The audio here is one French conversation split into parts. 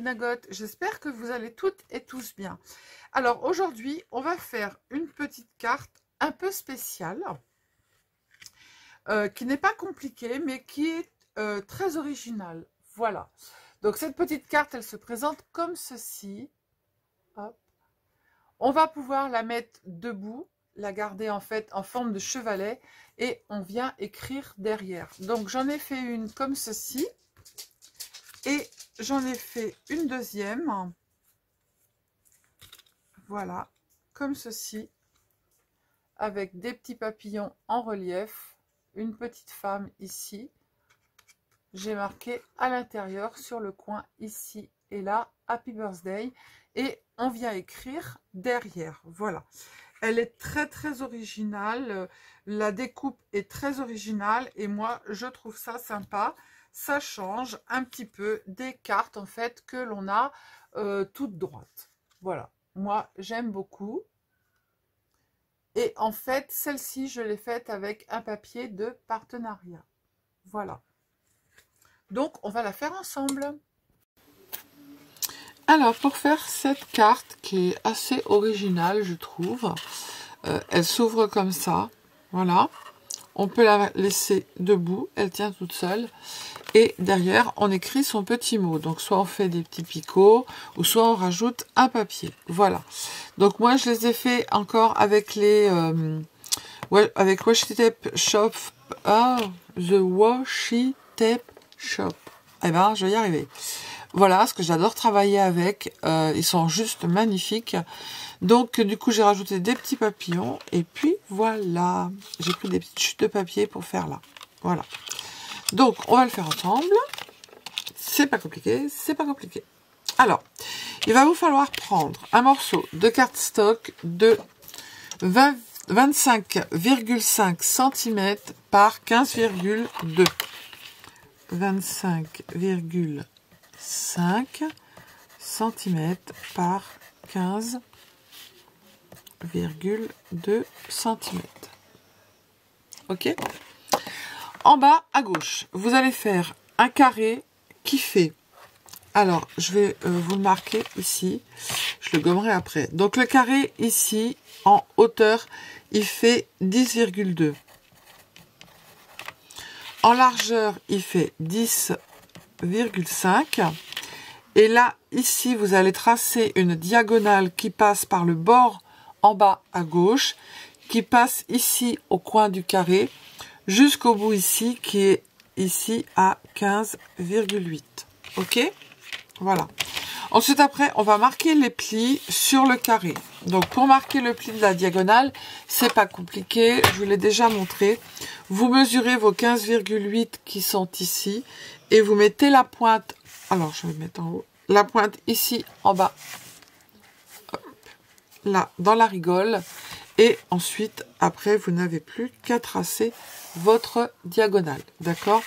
Nagotte, j'espère que vous allez toutes et tous bien. Alors aujourd'hui, on va faire une petite carte un peu spéciale, qui n'est pas compliquée, mais qui est très originale. Voilà. Donc cette petite carte, elle se présente comme ceci. Hop. On va pouvoir la mettre debout, la garder en fait en forme de chevalet, et on vient écrire derrière. Donc j'en ai fait une comme ceci, et j'en ai fait une deuxième. Voilà, comme ceci, avec des petits papillons en relief, une petite femme ici. J'ai marqué à l'intérieur, sur le coin, ici et là, Happy Birthday. Et on vient écrire derrière. Voilà. Elle est très très originale. La découpe est très originale. Et moi, je trouve ça sympa. Ça change un petit peu des cartes, en fait, que l'on a toutes droites. Voilà. Moi, j'aime beaucoup. Et en fait, celle-ci, je l'ai faite avec un papier de partenariat. Voilà. Donc, on va la faire ensemble. Alors, pour faire cette carte qui est assez originale, je trouve, elle s'ouvre comme ça. Voilà. On peut la laisser debout, elle tient toute seule. Et derrière, on écrit son petit mot. Donc, soit on fait des petits picots, ou soit on rajoute un papier. Voilà. Donc, moi, je les ai fait encore avec les... avec Washi Tape Shop. Ah, The Washi Tape Shop. Eh ben, je vais y arriver. Voilà, parce que j'adore travailler avec. Ils sont juste magnifiques. Donc, du coup, j'ai rajouté des petits papillons. Et puis, voilà. J'ai pris des petites chutes de papier pour faire là. Voilà. Donc, on va le faire ensemble. C'est pas compliqué, c'est pas compliqué. Alors, il va vous falloir prendre un morceau de cardstock de 25,5 cm par 15,2. 25,5 cm par 15,2 cm. Ok? En bas à gauche, vous allez faire un carré qui fait... Alors, je vais vous le marquer ici. Je le gommerai après. Donc, le carré ici, en hauteur, il fait 10,2. En largeur, il fait 10,5. Et là, ici, vous allez tracer une diagonale qui passe par le bord en bas à gauche, qui passe ici au coin du carré, jusqu'au bout ici, qui est ici à 15,8. Ok? Voilà. Ensuite, après, on va marquer les plis sur le carré. Donc, pour marquer le pli de la diagonale, c'est pas compliqué. Je vous l'ai déjà montré. Vous mesurez vos 15,8 qui sont ici. Et vous mettez la pointe. Alors, je vais mettre en haut. La pointe ici, en bas. Hop, là, dans la rigole. Et ensuite, après, vous n'avez plus qu'à tracer votre diagonale. D'accord?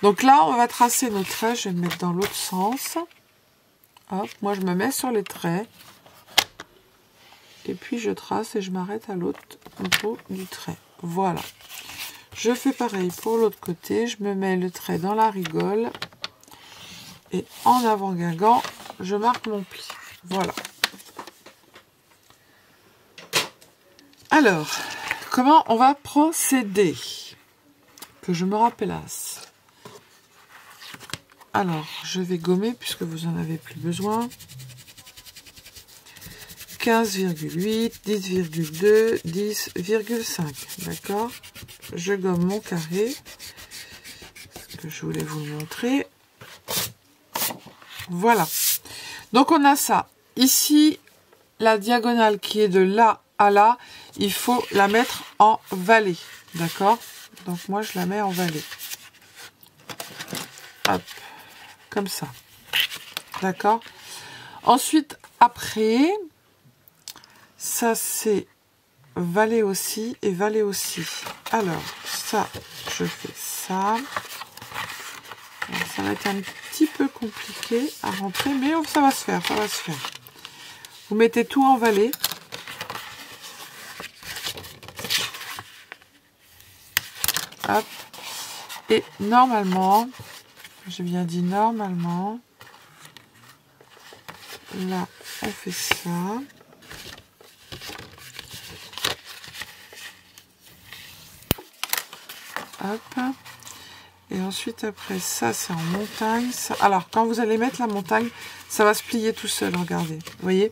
Donc là, on va tracer nos traits. Je vais me mettre dans l'autre sens. Hop, moi, je me mets sur les traits. Et puis, je trace et je m'arrête à l'autre bout du trait. Voilà. Je fais pareil pour l'autre côté. Je me mets le trait dans la rigole. Et en avant-guingant, je marque mon pli. Voilà. Alors, comment on va procéder? Que je me rappelasse. Alors, je vais gommer puisque vous en avez plus besoin. 15,8, 10,2, 10,5. D'accord? Je gomme mon carré. Ce que je voulais vous le montrer. Voilà. Donc, on a ça. Ici, la diagonale qui est de là à là, il faut la mettre en vallée. D'accord? Donc, moi, je la mets en vallée. Hop. Comme ça. D'accord? Ensuite, après, ça c'est vallée aussi et vallée aussi. Alors, ça, je fais ça. Alors, ça va être un petit peu compliqué à rentrer, mais ça va se faire, ça va se faire. Vous mettez tout en vallée. Hop. Et normalement, je viens dire normalement, là, on fait ça. Hop. Et ensuite, après, ça, c'est en montagne. Ça... Alors, quand vous allez mettre la montagne, ça va se plier tout seul, regardez. Vous voyez?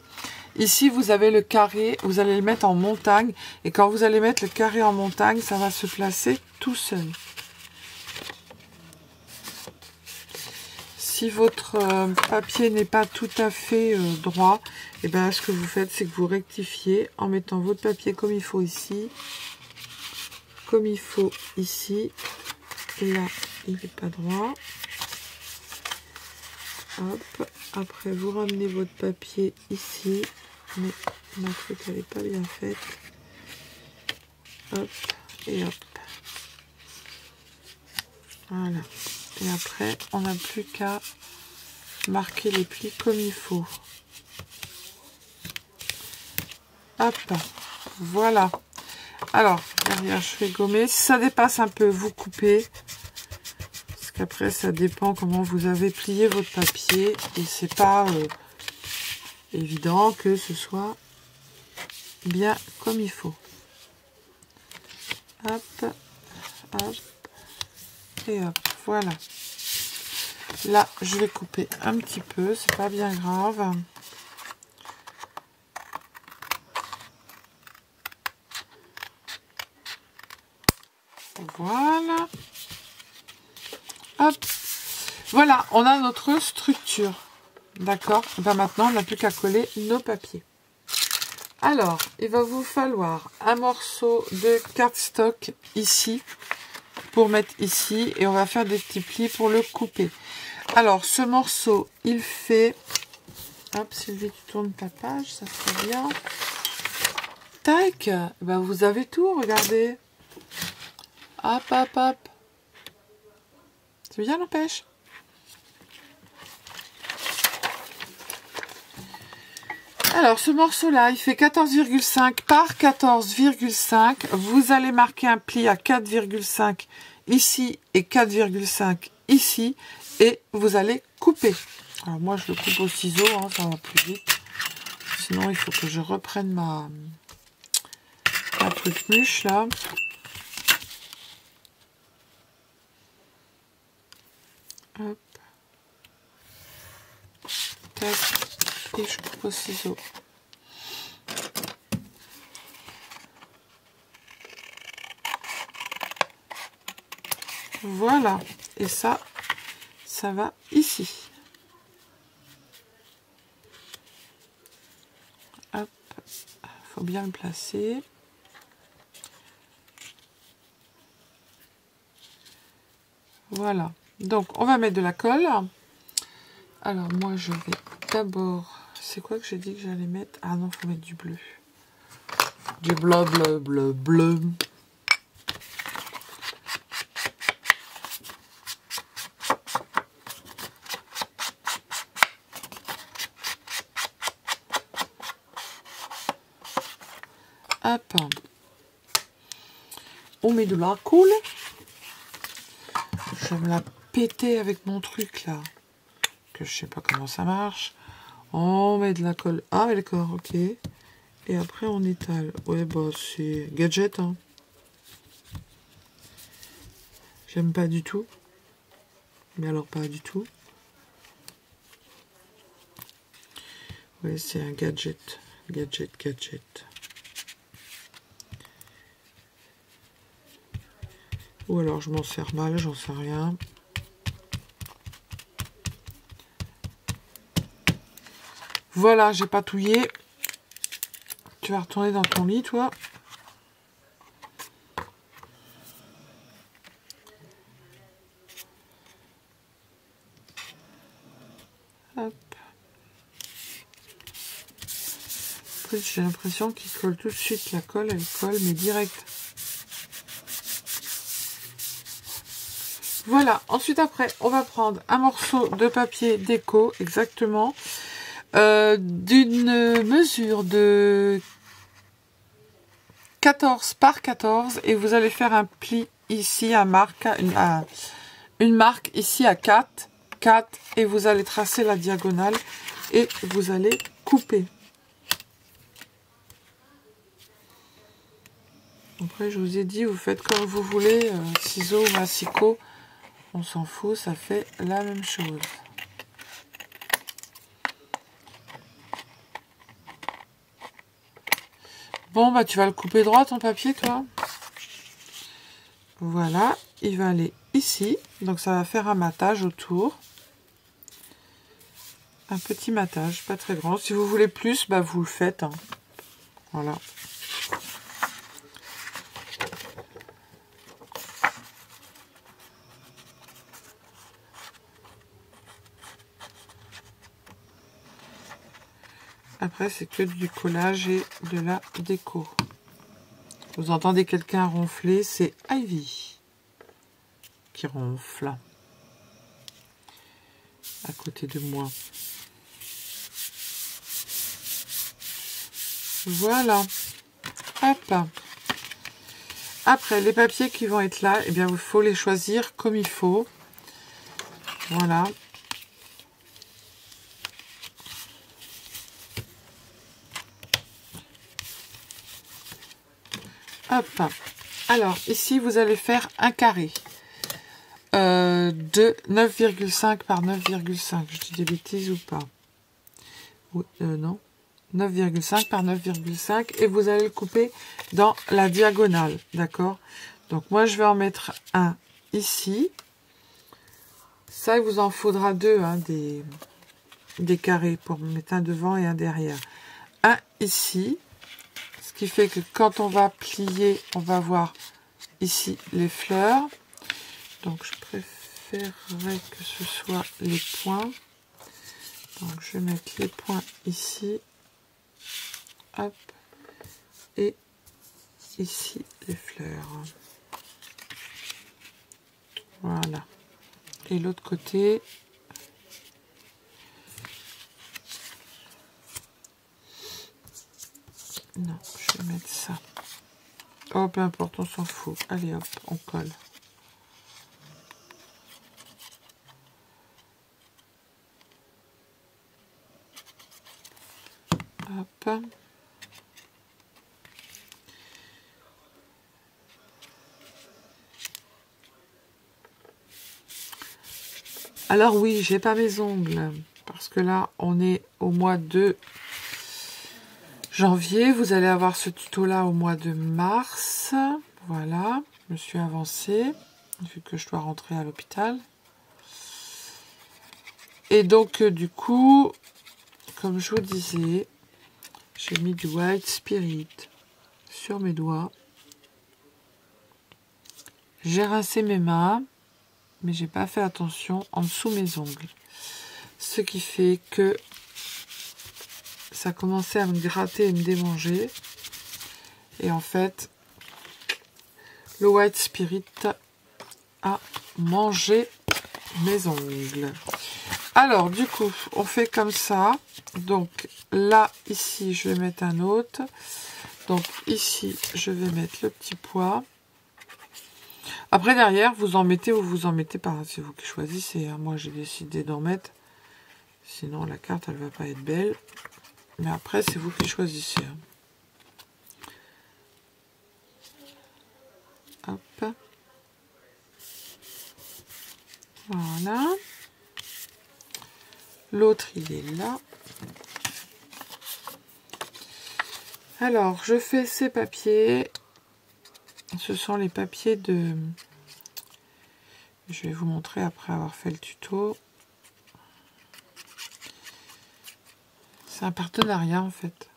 Ici, vous avez le carré, vous allez le mettre en montagne. Et quand vous allez mettre le carré en montagne, ça va se placer tout seul. Si votre papier n'est pas tout à fait droit, et bien, ce que vous faites, c'est que vous rectifiez en mettant votre papier comme il faut ici. Comme il faut ici. Et là, il n'est pas droit. Hop. Après, vous ramenez votre papier ici. Mais ma truc, elle n'est pas bien faite. Hop. Et hop. Voilà. Et après, on n'a plus qu'à marquer les plis comme il faut. Hop. Voilà. Alors, derrière, je vais gommer. Si ça dépasse un peu, vous coupez. Parce qu'après, ça dépend comment vous avez plié votre papier. Et c'est pas évident que ce soit bien comme il faut. Hop, hop, et hop. Voilà. Là, je vais couper un petit peu. C'est pas bien grave. Voilà. Hop. Voilà, on a notre structure. D'accord? Ben maintenant, on n'a plus qu'à coller nos papiers. Alors, il va vous falloir un morceau de cardstock ici, pour mettre ici, et on va faire des petits plis pour le couper. Alors, ce morceau, il fait... Hop, Sylvie, tu tournes ta page, ça serait bien. Tac, ben vous avez tout, regardez. Hop, hop, hop. C'est bien, n'empêche. Alors, ce morceau-là, il fait 14,5 par 14,5. Vous allez marquer un pli à 4,5 ici et 4,5 ici. Et vous allez couper. Alors, moi, je le coupe au ciseau, hein, ça va plus vite. Sinon, il faut que je reprenne ma truc mûche, là. Hop. Tac. Et je coupe au ciseau. Voilà. Et ça va ici. Hop. Faut bien le placer. Voilà. Donc, on va mettre de la colle. Alors, moi, je vais d'abord... C'est quoi que j'ai dit que j'allais mettre? Ah non, il faut mettre du bleu. Du bleu, bleu, bleu, bleu. Hop. On met de la colle. Je vais me la péter avec mon truc là. Que je sais pas comment ça marche. On met de la colle. Ah, d'accord, ok. Et après, on étale. Ouais, bah, c'est gadget, hein. J'aime pas du tout. Mais alors, pas du tout. Ouais, c'est un gadget. Gadget, gadget. Ou alors, je m'en sers mal, j'en sais rien. Voilà, j'ai patouillé. Tu vas retourner dans ton lit, toi. Hop. J'ai l'impression qu'il colle tout de suite. La colle, elle colle, mais direct. Voilà. Ensuite, après, on va prendre un morceau de papier déco, exactement. D'une mesure de 14 par 14 et vous allez faire un pli ici à marque, une marque ici à 4 et vous allez tracer la diagonale et vous allez couper. Après, je vous ai dit, vous faites comme vous voulez, ciseaux ou massicot, on s'en fout, ça fait la même chose. Bon, bah tu vas le couper droit ton papier, toi. Voilà, il va aller ici, donc ça va faire un matage autour. Un petit matage, pas très grand. Si vous voulez plus, bah vous le faites. Hein. Voilà. Après, c'est que du collage et de la déco. Vous entendez quelqu'un ronfler, c'est Ivy qui ronfle à côté de moi. Voilà. Hop. Après, les papiers qui vont être là, eh bien, il faut les choisir comme il faut. Voilà. Hop. Alors, ici, vous allez faire un carré de 9,5 par 9,5. Je dis des bêtises ou pas? Oui, non. 9,5 par 9,5 et vous allez le couper dans la diagonale, d'accord? Donc, moi, je vais en mettre un ici. Ça, il vous en faudra deux, hein, des carrés pour mettre un devant et un derrière. Un ici. Ce qui fait que quand on va plier, on va voir ici les fleurs. Donc, je préférerais que ce soit les points. Donc, je vais mettre les points ici. Hop. Et ici, les fleurs. Voilà. Et l'autre côté. Non, je vais mettre ça. Oh, peu importe, on s'en fout. Allez, hop, on colle. Hop. Alors oui, j'ai pas mes ongles. Parce que là, on est au mois de janvier. Vous allez avoir ce tuto-là au mois de mars. Voilà, je me suis avancée. Vu que je dois rentrer à l'hôpital. Et donc, du coup, comme je vous disais, j'ai mis du White Spirit sur mes doigts. J'ai rincé mes mains, mais j'ai pas fait attention en dessous mes ongles. Ce qui fait que ça commençait à me gratter et me démanger. Et en fait, le White Spirit a mangé mes ongles. Alors, du coup, on fait comme ça. Donc, là, ici, je vais mettre un autre. Donc, ici, je vais mettre le petit pois. Après, derrière, vous en mettez ou vous en mettez pas. C'est vous qui choisissez. Moi, j'ai décidé d'en mettre. Sinon, la carte, elle va pas être belle. Mais après, c'est vous qui choisissez. Hop. Voilà. L'autre, il est là. Alors, je fais ces papiers. Ce sont les papiers de... Je vais vous montrer après avoir fait le tuto. C'est un partenariat, en fait.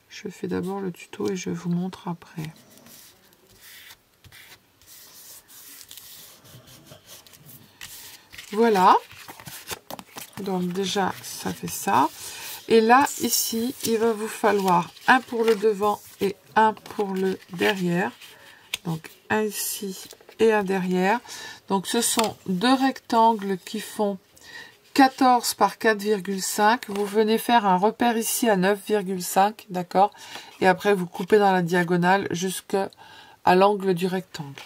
Je fais d'abord le tuto et je vous montre après. Voilà. Donc déjà, ça fait ça. Et là, ici, il va vous falloir un pour le devant et un pour le derrière. Donc, un ici et un derrière. Donc, ce sont deux rectangles qui font 14 par 4,5. Vous venez faire un repère ici à 9,5, d'accord? Et après, vous coupez dans la diagonale jusqu'à l'angle du rectangle.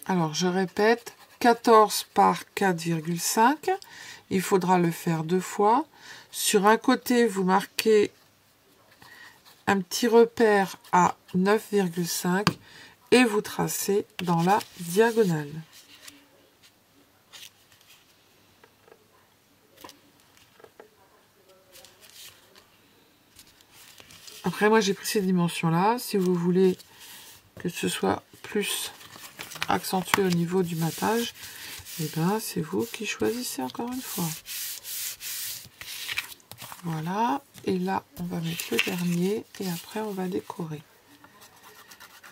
Alors, je répète, 14 par 4,5. Il faudra le faire 2 fois. Sur un côté, vous marquez un petit repère à 9,5 et vous tracez dans la diagonale. Après, moi, j'ai pris ces dimensions-là. Si vous voulez que ce soit plus accentué au niveau du matage, et ben, c'est vous qui choisissez encore une fois. Voilà. Et là, on va mettre le dernier et après, on va décorer.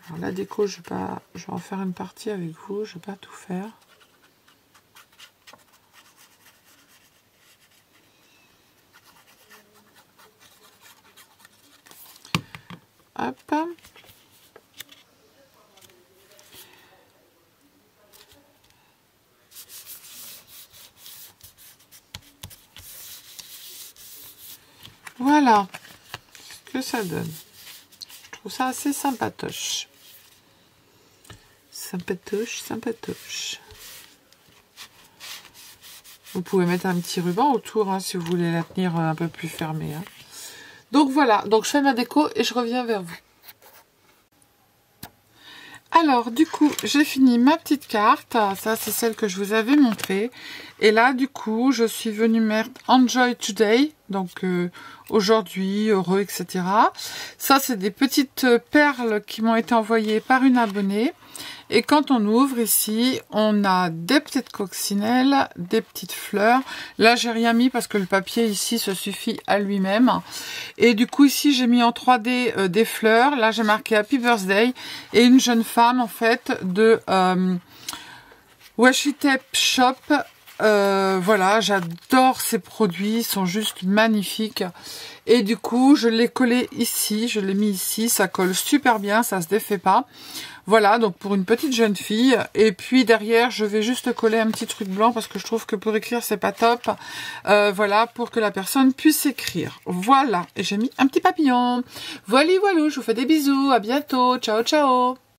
Alors, la déco, je vais en faire une partie avec vous. Je ne vais pas tout faire. Hop. Voilà ce que ça donne. Je trouve ça assez sympatoche. Sympatoche, sympatoche. Vous pouvez mettre un petit ruban autour hein, si vous voulez la tenir un peu plus fermée. Hein. Donc voilà, donc je fais ma déco et je reviens vers vous. Alors du coup j'ai fini ma petite carte, ça c'est celle que je vous avais montrée. Et là du coup je suis venue mettre Enjoy Today, donc aujourd'hui, heureux, etc. Ça c'est des petites perles qui m'ont été envoyées par une abonnée. Et quand on ouvre ici, on a des petites coccinelles, des petites fleurs. Là, j'ai rien mis parce que le papier ici se suffit à lui-même. Et du coup, ici, j'ai mis en 3D des fleurs. Là, j'ai marqué Happy Birthday. Et une jeune femme, en fait, de Washi Tape Shop. Voilà, j'adore ces produits. Ils sont juste magnifiques. Et du coup, je l'ai collé ici. Je l'ai mis ici. Ça colle super bien. Ça se défait pas. Voilà, donc pour une petite jeune fille. Et puis derrière, je vais juste coller un petit truc blanc parce que je trouve que pour écrire, c'est pas top. Voilà, pour que la personne puisse écrire. Voilà, et j'ai mis un petit papillon. Voilà, voilà, je vous fais des bisous. À bientôt. Ciao, ciao.